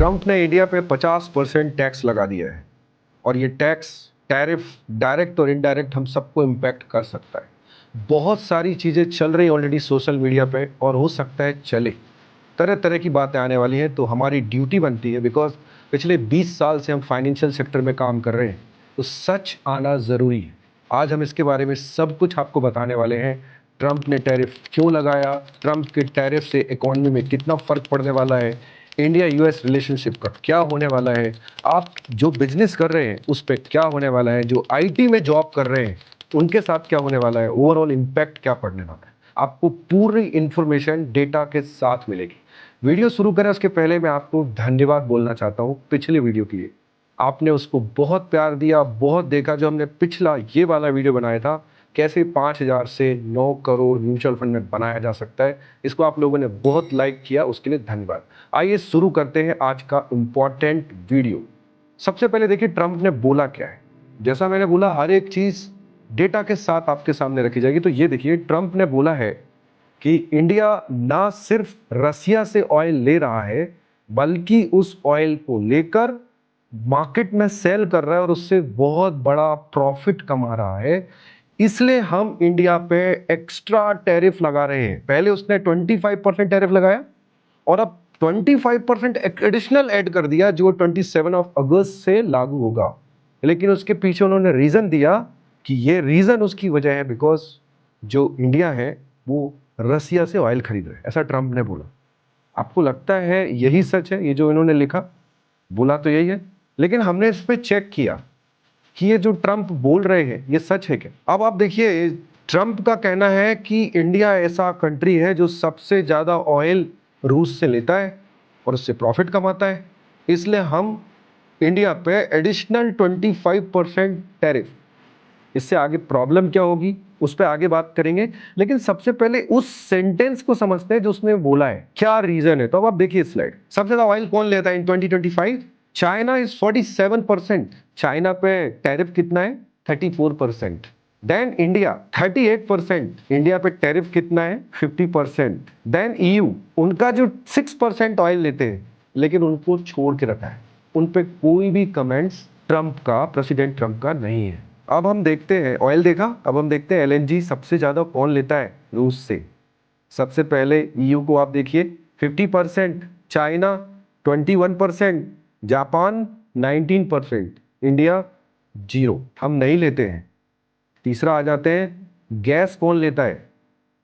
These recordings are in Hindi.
ट्रंप ने इंडिया पे 50% टैक्स लगा दिया है और ये टैरिफ डायरेक्ट और इनडायरेक्ट हम सबको इम्पैक्ट कर सकता है। बहुत सारी चीज़ें चल रही ऑलरेडी सोशल मीडिया पे और हो सकता है चले, तरह तरह की बातें आने वाली हैं। तो हमारी ड्यूटी बनती है, बिकॉज पिछले 20 साल से हम फाइनेंशियल सेक्टर में काम कर रहे हैं, तो सच आना ज़रूरी है। आज हम इसके बारे में सब कुछ आपको बताने वाले हैं। ट्रंप ने टैरिफ क्यों लगाया, ट्रंप के टैरिफ से इकोनॉमी में कितना फ़र्क पड़ने वाला है, इंडिया यूएस रिलेशनशिप का क्या होने वाला है, आप जो बिजनेस कर रहे हैं उस पर क्या होने वाला है, जो आईटी में जॉब कर रहे हैं उनके साथ क्या होने वाला है, ओवरऑल इम्पैक्ट क्या पड़ने वाला है, आपको पूरी इंफॉर्मेशन डेटा के साथ मिलेगी। वीडियो शुरू करें उसके पहले मैं आपको धन्यवाद बोलना चाहता हूँ पिछले वीडियो के लिए। आपने उसको बहुत प्यार दिया, बहुत देखा। जो हमने पिछला ये वाला वीडियो बनाया था, कैसे 5,000 से 9 करोड़ म्यूचुअल फंड में बनाया जा सकता है, इसको आप लोगों ने बहुत लाइक किया, उसके लिए धन्यवाद। आइए शुरू करते हैं आज का इम्पॉर्टेंट वीडियो। सबसे पहले देखिए ट्रंप ने बोला क्या है। जैसा मैंने बोला, हर एक चीज डेटा के साथ आपके सामने रखी जाएगी। तो ये देखिए, ट्रंप ने बोला है कि इंडिया ना सिर्फ रसिया से ऑयल ले रहा है, बल्कि उस ऑयल को लेकर मार्केट में सेल कर रहा है और उससे बहुत बड़ा प्रॉफिट कमा रहा है। इसलिए हम इंडिया पे एक्स्ट्रा टैरिफ लगा रहे हैं। पहले उसने 25% टैरिफ लगाया और अब 25% एडिशनल ऐड कर दिया, जो 27 ऑफ अगस्त से लागू होगा। लेकिन उसके पीछे उन्होंने रीजन दिया कि ये रीजन उसकी वजह है बिकॉज जो इंडिया है वो रसिया से ऑयल खरीद रहे, ऐसा ट्रंप ने बोला। आपको लगता है यही सच है? ये जो इन्होंने लिखा, बोला तो यही है, लेकिन हमने इस पे चेक किया कि ये जो ट्रंप बोल रहे हैं ये सच है क्या। अब आप देखिए, ट्रंप का कहना है कि इंडिया ऐसा कंट्री है जो सबसे ज्यादा ऑयल रूस से लेता है और उससे प्रॉफिट कमाता है, इसलिए हम इंडिया पे एडिशनल 25% टैरिफ। इससे आगे प्रॉब्लम क्या होगी उस पर आगे बात करेंगे, लेकिन सबसे पहले उस सेंटेंस को समझते हैं जो उसने बोला है, क्या रीजन है। तो अब आप देखिए स्लाइड। सबसे ज्यादा ऑयल कौन लेता है इन 2025? China is 47%। चाइना पे टैरिफ कितना है? 34%। Then India 38%। इंडिया पे टैरिफ कितना है? 50%। देन ईयू, उनका जो 6% ऑयल लेते हैं, लेकिन उनको छोड़ के रखा है, उन पे कोई भी कमेंट्स ट्रंप का, प्रेसिडेंट ट्रंप का नहीं है। अब हम देखते हैं, ऑयल देखा, अब हम देखते हैं एलएनजी सबसे ज्यादा कौन लेता है रूस से। सबसे पहले ईयू को आप देखिए 50%, चाइना 21%, जापान 19%, इंडिया 0, हम नहीं लेते हैं। तीसरा आ जाते हैं, गैस कौन लेता है?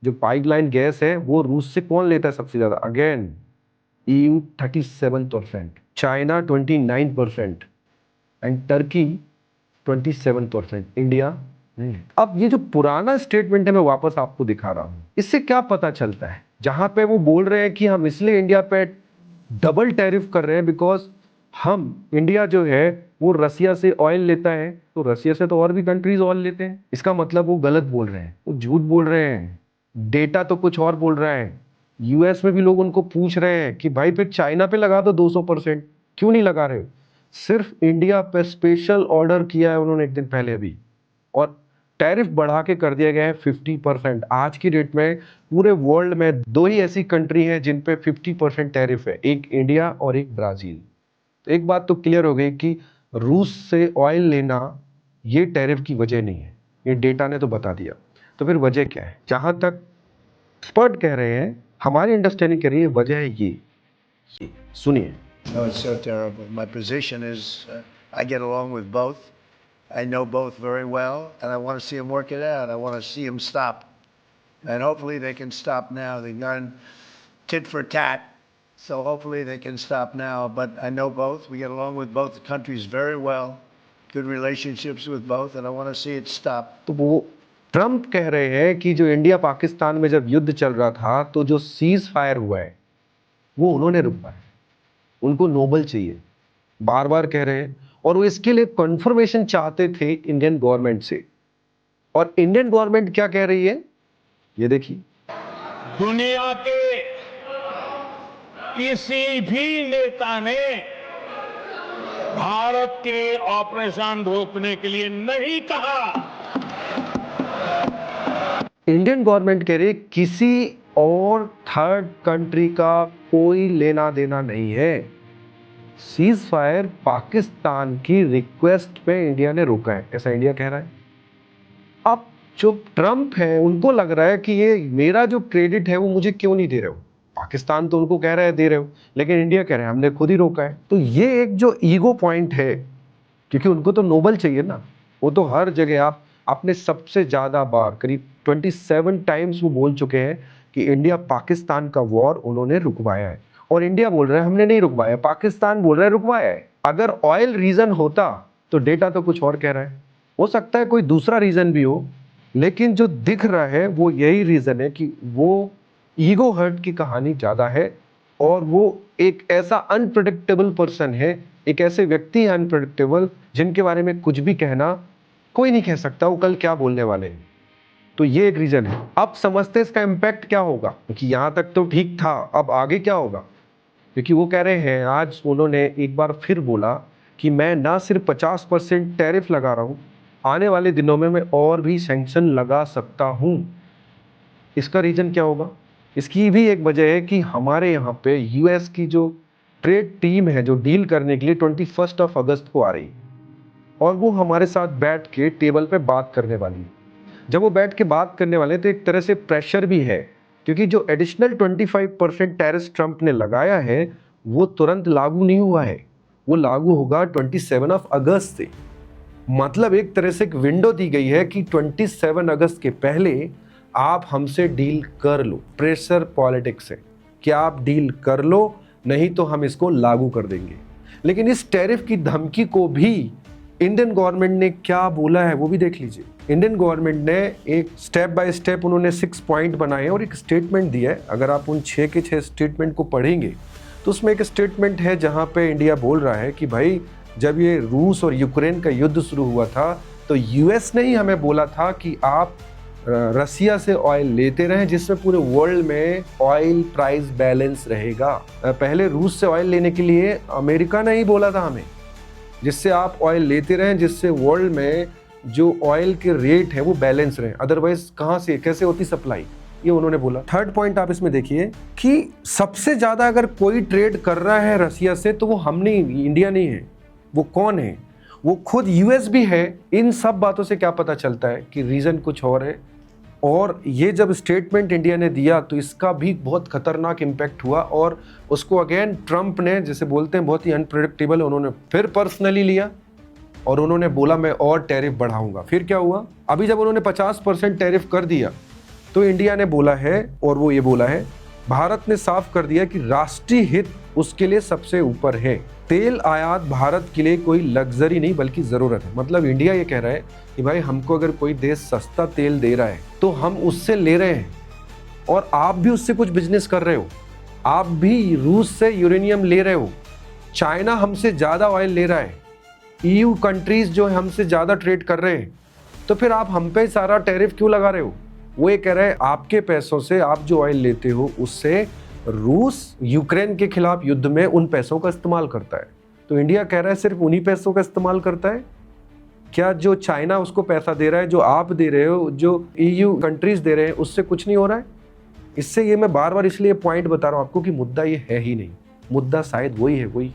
जो पाइपलाइन गैस है वो रूस से कौन लेता है सबसे ज्यादा? Again EU 37%, China 29% and Turkey 27%, India नहीं। अब ये जो पुराना स्टेटमेंट है मैं वापस आपको दिखा रहा हूं, इससे क्या पता चलता है? जहां पे वो बोल रहे हैं कि हम इसलिए इंडिया पे डबल टैरिफ कर रहे हैं बिकॉज हम, इंडिया जो है वो रसिया से ऑयल लेता है, तो रसिया से तो और भी कंट्रीज ऑयल लेते हैं। इसका मतलब वो गलत बोल रहे हैं, वो झूठ बोल रहे हैं, डेटा तो कुछ और बोल रहा है। यूएस में भी लोग उनको पूछ रहे हैं कि भाई फिर चाइना पे लगा दो 200%, क्यों नहीं लगा रहे हो? सिर्फ इंडिया पे स्पेशल ऑर्डर किया है उन्होंने एक दिन पहले अभी, और टैरिफ बढ़ा के कर दिया गया है 50%। आज की डेट में पूरे वर्ल्ड में दो ही ऐसी कंट्री हैं जिन पे 50% टैरिफ है, एक इंडिया और एक ब्राजील। तो एक बात तो क्लियर हो गई कि रूस से ऑयल लेना ये टैरिफ की वजह नहीं है, ये डेटा ने तो बता दिया। तो फिर वजह क्या है? जहां तक एक्सपर्ट कह रहे हैं, हमारी अंडरस्टैंडिंग कह रही है वजह है ये सुनिए। No, it's so terrible. My position is I get along with both. I know both very well, and I want to see them work it out. I want to see them stop. And hopefully they can stop now. They've gone tit for tat, so hopefully they can stop now. But I know both. We get along with both countries very well. Good relationships with both, and I want to see it stop. तो वो ट्रंप कह रहे हैं कि जो इंडिया पाकिस्तान में जब युद्ध चल रहा था तो जो सीज फायर हुआ है वो उन्होंने रुकवाया, उनको नोबल चाहिए, बार बार कह रहे हैं। और वो इसके लिए कंफर्मेशन चाहते थे इंडियन गवर्नमेंट से, और इंडियन गवर्नमेंट क्या कह रही है ये देखिए। दुनिया के किसी भी नेता ने भारत के ऑपरेशन रोकने के लिए नहीं कहा। इंडियन गवर्नमेंट कह रही है किसी और थर्ड कंट्री का कोई लेना देना नहीं है। सीज फायर पाकिस्तान की रिक्वेस्ट पे इंडिया ने रोका है, ऐसा इंडिया कह रहा है। अब जो ट्रम्प है उनको लग रहा है कि ये मेरा जो क्रेडिट है वो मुझे क्यों नहीं दे रहे हो। पाकिस्तान तो उनको कह रहा है दे रहे हो, लेकिन इंडिया कह रहा है हमने खुद ही रोका है। तो ये एक जो ईगो पॉइंट है, क्योंकि उनको तो नोबल चाहिए ना, वो तो हर जगह आपने सबसे ज्यादा बार करीब 27 टाइम्स वो बोल चुके हैं कि इंडिया पाकिस्तान का वॉर उन्होंने रुकवाया है, और इंडिया बोल रहा है हमने नहीं रुकवाया, पाकिस्तान बोल रहा है रुकवाया है। अगर ऑयल रीजन होता तो डेटा तो कुछ और कह रहा है, हो सकता है कोई दूसरा रीजन भी हो, लेकिन जो दिख रहा है वो यही रीजन है कि वो ईगो हर्ट की कहानी ज्यादा है, और वो एक ऐसा अनप्रेडिक्टेबल पर्सन है, एक ऐसे व्यक्ति है अनप्रेडिक्टेबल जिनके बारे में कुछ भी कहना कोई नहीं कह सकता वो कल क्या बोलने वाले हैं। तो ये एक रीजन है। अब समझते इसका इम्पैक्ट क्या होगा, क्योंकि यहाँ तक तो ठीक था, अब आगे क्या होगा। क्योंकि वो कह रहे हैं, आज उन्होंने एक बार फिर बोला कि मैं ना सिर्फ 50% टैरिफ लगा रहा हूँ, आने वाले दिनों में मैं और भी सैंक्शन लगा सकता हूँ। इसका रीजन क्या होगा? इसकी भी एक वजह है कि हमारे यहाँ पे यूएस की जो ट्रेड टीम है जो डील करने के लिए 21 अगस्त को आ रही है, और वो हमारे साथ बैठ के टेबल पे बात करने वाली है। जब वो बैठ के बात करने वाले तो एक तरह से प्रेशर भी है, क्योंकि जो एडिशनल 25% टैरिफ ट्रंप ने लगाया है वो तुरंत लागू नहीं हुआ है, वो लागू होगा 27 अगस्त से। मतलब एक तरह से एक विंडो दी गई है कि 27 अगस्त के पहले आप हमसे डील कर लो, प्रेशर पॉलिटिक्स है कि आप डील कर लो, नहीं तो हम इसको लागू कर देंगे। लेकिन इस टैरिफ की धमकी को भी इंडियन गवर्नमेंट ने क्या बोला है वो भी देख लीजिए। इंडियन गवर्नमेंट ने एक स्टेप बाय स्टेप उन्होंने 6 पॉइंट बनाए हैं और एक स्टेटमेंट दिया है। अगर आप उन 6 के 6 स्टेटमेंट को पढ़ेंगे तो उसमें एक स्टेटमेंट है जहां पे इंडिया बोल रहा है कि भाई जब ये रूस और यूक्रेन का युद्ध शुरू हुआ था तो यूएस ने ही हमें बोला था कि आप रसिया से ऑयल लेते रहें, जिसमें पूरे वर्ल्ड में ऑयल प्राइस बैलेंस रहेगा। पहले रूस से ऑयल लेने के लिए अमेरिका ने ही बोला था हमें, जिससे आप ऑयल लेते रहें, जिससे वर्ल्ड में जो ऑयल के रेट है वो बैलेंस रहे, अदरवाइज कहाँ से कैसे होती सप्लाई, ये उन्होंने बोला। थर्ड पॉइंट आप इसमें देखिए कि सबसे ज्यादा अगर कोई ट्रेड कर रहा है रसिया से तो वो हम नहीं, इंडिया नहीं है। वो कौन है? वो खुद यूएस भी है। इन सब बातों से क्या पता चलता है कि रीजन कुछ और है। और ये जब स्टेटमेंट इंडिया ने दिया तो इसका भी बहुत खतरनाक इम्पैक्ट हुआ, और उसको अगेन ट्रंप ने, जैसे बोलते हैं बहुत ही अनप्रेडिक्टेबल, उन्होंने फिर पर्सनली लिया और उन्होंने बोला मैं और टैरिफ बढ़ाऊंगा। फिर क्या हुआ? अभी जब उन्होंने 50% टैरिफ कर दिया तो इंडिया ने बोला है, और वो ये बोला है, भारत ने साफ कर दिया कि राष्ट्रीय हित उसके लिए सबसे ऊपर है। तेल आयात भारत के लिए कोई लग्जरी नहीं बल्कि जरूरत है। मतलब इंडिया ये कह रहा है कि भाई हमको अगर कोई देश सस्ता तेल दे रहा है तो हम उससे ले रहे हैं, और आप भी उससे कुछ बिजनेस कर रहे हो। आप भी रूस से यूरेनियम ले रहे हो, चाइना हमसे ज्यादा ऑयल ले रहा है, ईयू कंट्रीज जो है हमसे ज्यादा ट्रेड कर रहे हैं, तो फिर आप हम पे सारा टैरिफ क्यों लगा रहे हो? वो ये कह रहे हैं आपके पैसों से आप जो ऑयल लेते हो उससे रूस यूक्रेन के खिलाफ युद्ध में उन पैसों का इस्तेमाल करता है। तो इंडिया कह रहा है सिर्फ उन्हीं पैसों का इस्तेमाल करता है क्या? जो चाइना उसको पैसा दे रहा है, जो आप दे रहे हो, जो ईयू कंट्रीज दे रहे हैं, उससे कुछ नहीं हो रहा है? इससे ये मैं बार बार इसलिए पॉइंट बता रहा हूँ आपको कि मुद्दा ये है ही नहीं। मुद्दा शायद वही है, वही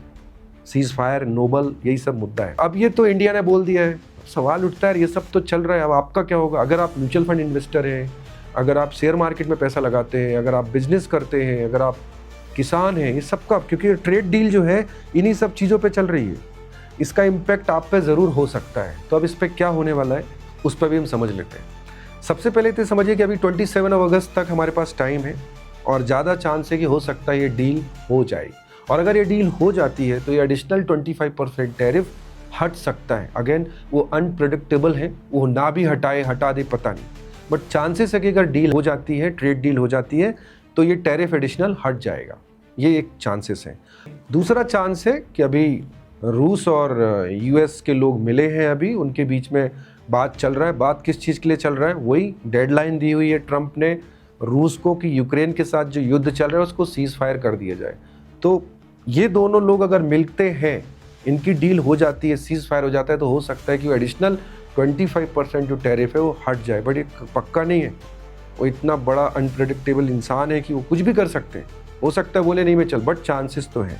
सीज फायर, नोबल, यही सब मुद्दा है। अब ये तो इंडिया ने बोल दिया है, सवाल उठता है ये सब तो चल रहा है, अब आपका क्या होगा? अगर आप म्यूचुअल फंड इन्वेस्टर हैं, अगर आप शेयर मार्केट में पैसा लगाते हैं, अगर आप बिजनेस करते हैं, अगर आप किसान हैं, ये सबका, क्योंकि ट्रेड डील जो है इन्हीं सब चीज़ों पे चल रही है, इसका इम्पैक्ट आप पे ज़रूर हो सकता है। तो अब इस पर क्या होने वाला है उस पर भी हम समझ लेते हैं। सबसे पहले तो समझिए कि अभी 27 अगस्त तक हमारे पास टाइम है, और ज़्यादा चांस है कि हो सकता है ये डील हो जाए। और अगर ये डील हो जाती है तो ये एडिशनल 25% टैरिफ हट सकता है। अगेन वो अनप्रेडिक्टेबल है, वो ना भी हटाए हटा दे पता नहीं, बट चांसेस है कि अगर डील हो जाती है, ट्रेड डील हो जाती है, तो ये टैरिफ एडिशनल हट जाएगा। ये एक चांसेस है। दूसरा चांस है कि अभी रूस और यूएस के लोग मिले हैं, अभी उनके बीच में बात चल रहा है। बात किस चीज़ के लिए चल रहा है? वही डेडलाइन दी हुई है ट्रंप ने रूस को कि यूक्रेन के साथ जो युद्ध चल रहा है उसको सीज फायर कर दिया जाए। तो ये दोनों लोग अगर मिलते हैं, इनकी डील हो जाती है, सीज फायर हो जाता है, तो हो सकता है कि वो एडिशनल 25% जो टैरिफ है वो हट जाए। बट ये पक्का नहीं है, वो इतना बड़ा अनप्रेडिक्टेबल इंसान है कि वो कुछ भी कर सकते हैं। हो सकता है बोले नहीं मैं चल, बट चांसेस तो हैं।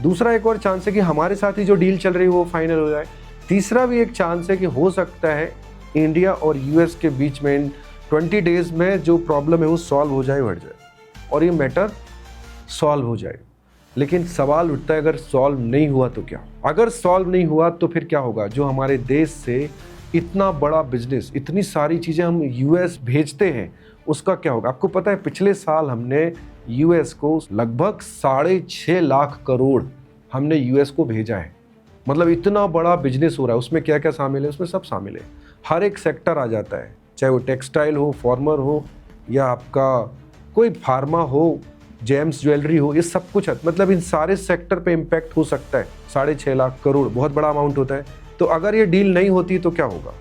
दूसरा एक और चांस है कि हमारे साथ ही जो डील चल रही है वो फाइनल हो जाए। तीसरा भी एक चांस है कि हो सकता है इंडिया और यूएस के बीच में 20 डेज में जो प्रॉब्लम है वो सॉल्व हो जाए, बढ़ जाए और ये मैटर सॉल्व हो जाए। लेकिन सवाल उठता है अगर सॉल्व नहीं हुआ तो क्या? अगर सॉल्व नहीं हुआ तो फिर क्या होगा? जो हमारे देश से इतना बड़ा बिजनेस, इतनी सारी चीज़ें हम यूएस भेजते हैं, उसका क्या होगा? आपको पता है पिछले साल हमने यूएस को लगभग 6.5 लाख करोड़ हमने यूएस को भेजा है। मतलब इतना बड़ा बिजनेस हो रहा है। उसमें क्या क्या शामिल है? उसमें सब शामिल है, हर एक सेक्टर आ जाता है, चाहे वो टेक्सटाइल हो, फॉर्मर हो, या आपका कोई फार्मा हो, जेम्स ज्वेलरी हो, ये सब कुछ है। मतलब इन सारे सेक्टर पे इम्पैक्ट हो सकता है। 6.5 लाख करोड़ बहुत बड़ा अमाउंट होता है। तो अगर ये डील नहीं होती तो क्या होगा?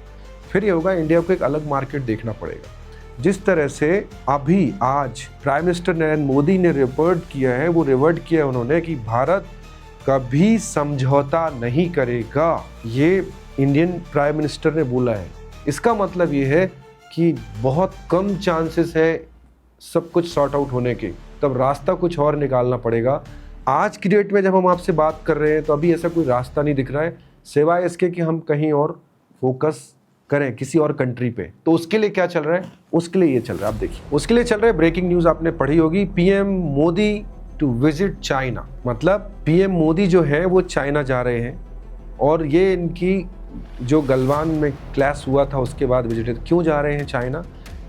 फिर ये होगा इंडिया को एक अलग मार्केट देखना पड़ेगा। जिस तरह से अभी आज प्राइम मिनिस्टर नरेंद्र मोदी ने रिवर्ट किया है, वो रिवर्ट किया है उन्होंने कि भारत कभी समझौता नहीं करेगा, ये इंडियन प्राइम मिनिस्टर ने बोला है। इसका मतलब ये है कि बहुत कम चांसेस है सब कुछ सॉर्ट आउट होने के, तब रास्ता कुछ और निकालना पड़ेगा। आज की डेट में जब हम आपसे बात कर रहे हैं तो अभी ऐसा कोई रास्ता नहीं दिख रहा है, सिवाय इसके कि हम कहीं और फोकस करें, किसी और कंट्री पे। तो उसके लिए क्या चल रहा है? उसके लिए ये चल रहा है, आप देखिए। उसके लिए चल रहा है, ब्रेकिंग न्यूज़ आपने पढ़ी होगी, PM Modi to visit China. मतलब पीएम मोदी जो है वो चाइना जा रहे हैं और ये इनकी जो गलवान में क्लैश हुआ था उसके बाद विजिट। क्यों जा रहे हैं चाइना?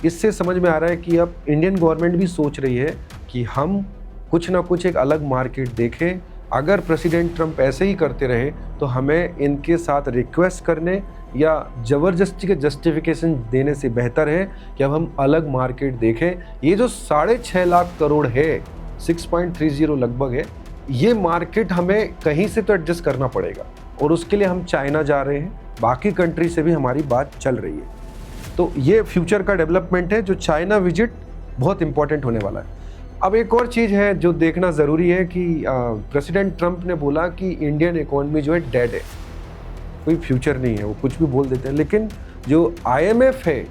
इससे समझ में आ रहा है कि अब इंडियन गवर्नमेंट भी सोच रही है कि हम कुछ ना कुछ एक अलग मार्केट देखें। अगर प्रेसिडेंट ट्रंप ऐसे ही करते रहे तो हमें इनके साथ रिक्वेस्ट करने या ज़बरदस्ती के जस्टिफिकेशन देने से बेहतर है कि अब हम अलग मार्केट देखें। ये जो 6.5 लाख करोड़ है, 6.30 लगभग है, ये मार्केट हमें कहीं से तो एडजस्ट करना पड़ेगा और उसके लिए हम चाइना जा रहे हैं। बाकी कंट्री से भी हमारी बात चल रही है। तो ये फ्यूचर का डेवलपमेंट है, जो चाइना विजिट बहुत इंपॉर्टेंट होने वाला है। अब एक और चीज़ है जो देखना ज़रूरी है कि प्रेसिडेंट ट्रंप ने बोला कि इंडियन इकोनॉमी जो है डेड है, कोई फ्यूचर नहीं है, वो कुछ भी बोल देते हैं। लेकिन जो आईएमएफ है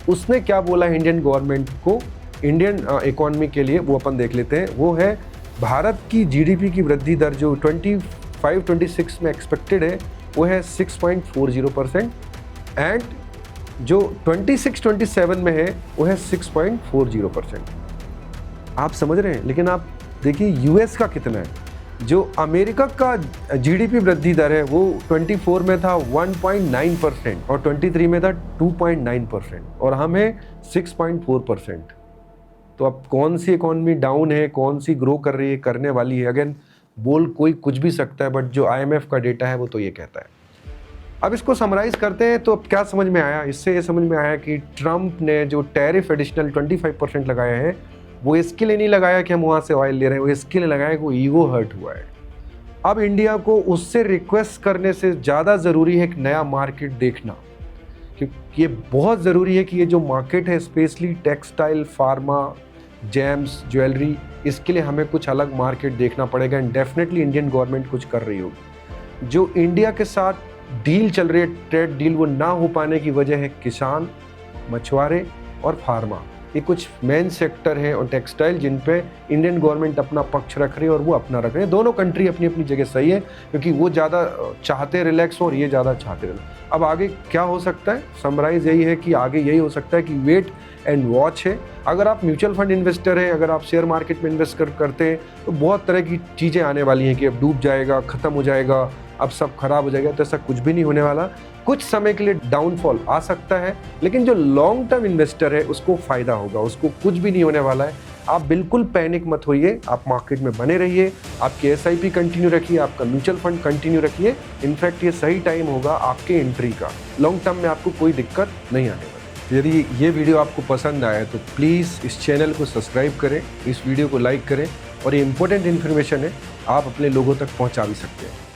उसने क्या बोला इंडियन गवर्नमेंट को इंडियन इकोनॉमी के लिए, वो अपन देख लेते हैं। वो है भारत की जीडीपी की वृद्धि दर जो 25-26 में एक्सपेक्टेड है वो है 6.40% एंड जो 26-27 में है वो है 6.40%। आप समझ रहे हैं? लेकिन आप देखिए यूएस का कितना है। जो अमेरिका का जीडीपी वृद्धि दर है वो 24 में था 1.9% और 23 में था 2.9% और हम है 6.4%। तो अब कौन सी इकोनॉमी डाउन है, कौन सी ग्रो कर रही है, करने वाली है? अगेन बोल कोई कुछ भी सकता है, बट जो आईएमएफ का डेटा है वो तो ये कहता है। अब इसको समराइज करते हैं तो अब क्या समझ में आया? इससे ये समझ में आया कि ट्रंप ने जो टैरिफ एडिशनल 25% लगाया है वो इसके लिए नहीं लगाया कि हम वहाँ से ऑयल ले रहे हैं, वो इसके लिए लगाया कि वो ईगो हर्ट हुआ है। अब इंडिया को उससे रिक्वेस्ट करने से ज़्यादा ज़रूरी है एक नया मार्केट देखना, क्योंकि ये बहुत ज़रूरी है कि ये जो मार्केट है specially textile, pharma, James, jewellery, इसके लिए हमें कुछ अलग मार्केट देखना पड़ेगा एंड डेफिनेटली इंडियन गवर्नमेंट कुछ कर रही होगी। जो इंडिया के साथ डील चल रही है, ट्रेड डील, वो ना हो पाने की वजह है किसान, मछुआरे और फार्मा। ये कुछ मेन सेक्टर हैं और टेक्सटाइल जिन पे इंडियन गवर्नमेंट अपना पक्ष रख रही है और वो अपना रख रहे हैं। दोनों कंट्री अपनी अपनी जगह सही है, क्योंकि वो ज़्यादा चाहते रिलैक्स और ये ज़्यादा चाहते रिलैक्स। अब आगे क्या हो सकता है? समराइज़ यही है कि आगे यही हो सकता है कि वेट एंड वॉच है। अगर आप म्यूचुअल फंड इन्वेस्टर हैं, अगर आप शेयर मार्केट में इन्वेस्ट करते हैं तो बहुत तरह की चीज़ें आने वाली हैं कि अब डूब जाएगा, ख़त्म हो जाएगा, अब सब खराब हो जाएगा। तो ऐसा कुछ भी नहीं होने वाला। कुछ समय के लिए डाउनफॉल आ सकता है, लेकिन जो लॉन्ग टर्म इन्वेस्टर है उसको फ़ायदा होगा, उसको कुछ भी नहीं होने वाला है। आप बिल्कुल पैनिक मत होइए, आप मार्केट में बने रहिए, आपकी एसआईपी कंटिन्यू रखिए, आपका म्यूचुअल फंड कंटिन्यू रखिए। इनफैक्ट ये सही टाइम होगा आपके एंट्री का, लॉन्ग टर्म में आपको कोई दिक्कत नहीं आने वाली। यदि ये वीडियो आपको पसंद आए तो प्लीज़ इस चैनल को सब्सक्राइब करें, इस वीडियो को लाइक करें और ये इंपॉर्टेंट इन्फॉर्मेशन है, आप अपने लोगों तक पहुँचा भी सकते हैं।